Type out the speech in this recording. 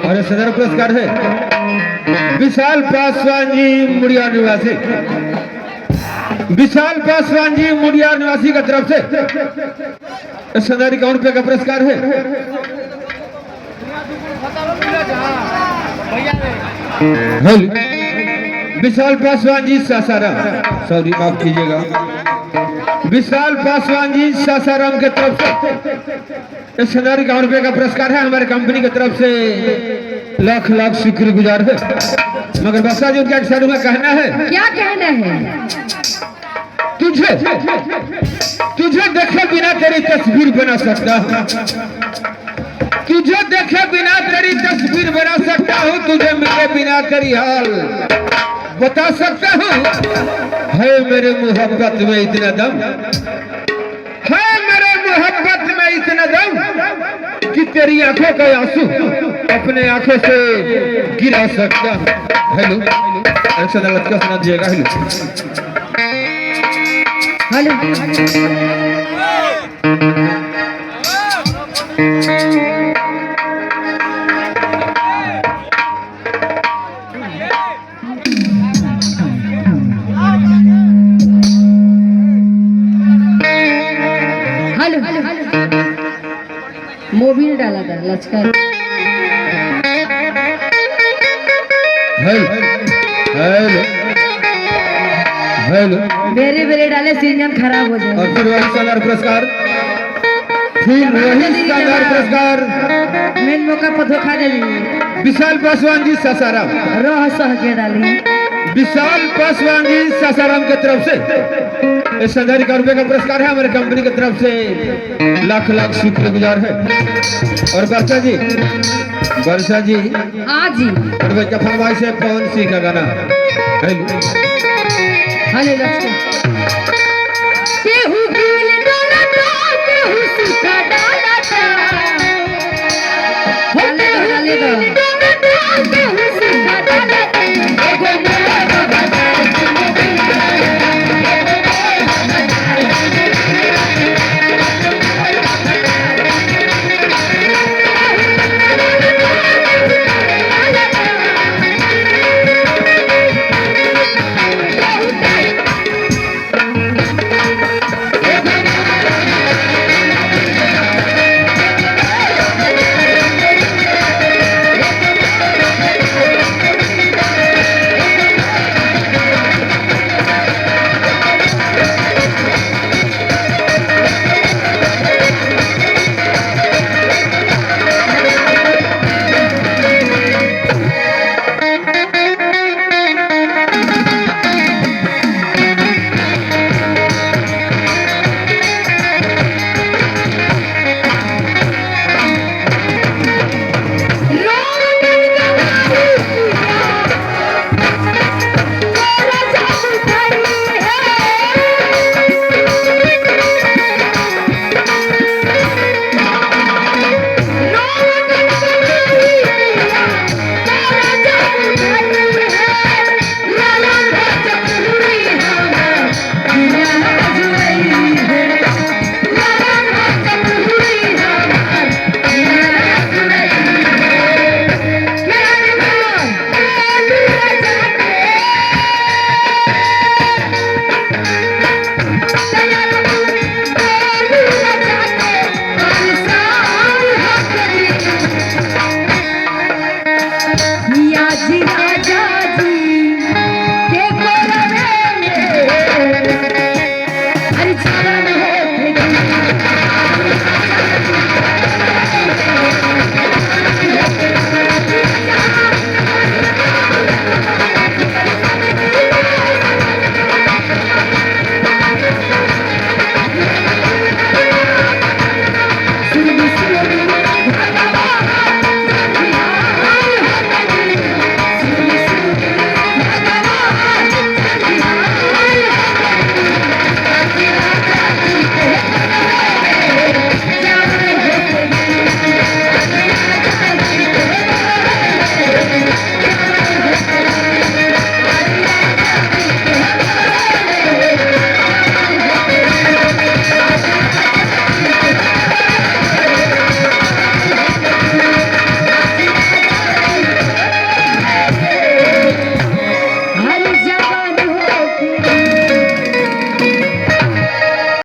और सदर पुरस्कार है विशाल पासवान जी मुड़िया निवासी। विशाल पासवान जी मुड़िया निवासी की तरफ से सदर 51 रुपये का पुरस्कार है। विशाल पासवान जी सासाराम, सॉरी माफ कीजिएगा, विशाल पासवान जी सासाराम की तरफ से 51 रुपये का पुरस्कार है। हमारे कंपनी की तरफ से लाख लाख शुक्रगुजार है। मगर बसा जी उनका एक में कहना है। क्या कहना है? तुझे देखे बिना तेरी तस्वीर बना सकता हूँ, तुझे देखे बिना तेरी तस्वीर बना सकता हूँ, तुझे मिले बिना तेरी हाल बता सकता हूँ। है मेरे मोहब्बत में इतना दम, है मेरे मोहब्बत में इतना दम कि तेरी आंखों का आंसू अपने आंखों से गिरा सकता हूँ। हेलो अक्सर अदालत का सुना दीजिएगा। हेलो मोबिल डाला था लचका। हेलो मेरे मेरे डाले सीजन खराब हो जाए। और फिर वही शानदार पुरस्कार, फिर वही शानदार पुरस्कार मेन मौका पर धोखा दे दी। विशाल पासवान जी सासाराम, रोह सह के डाली। विशाल पासवान जी सासाराम की तरफ से 51 रुपये का पुरस्कार है। हमारे कंपनी की तरफ से लाख लाख शुक्रगुजार है। और वर्षा जी हाँ जी, और भाई का फरमाइश है पवन सिंह का गाना। हेलो लक्ष्य केहू गिल डाला था, केहू सूखा डाला था, हो केहू गिल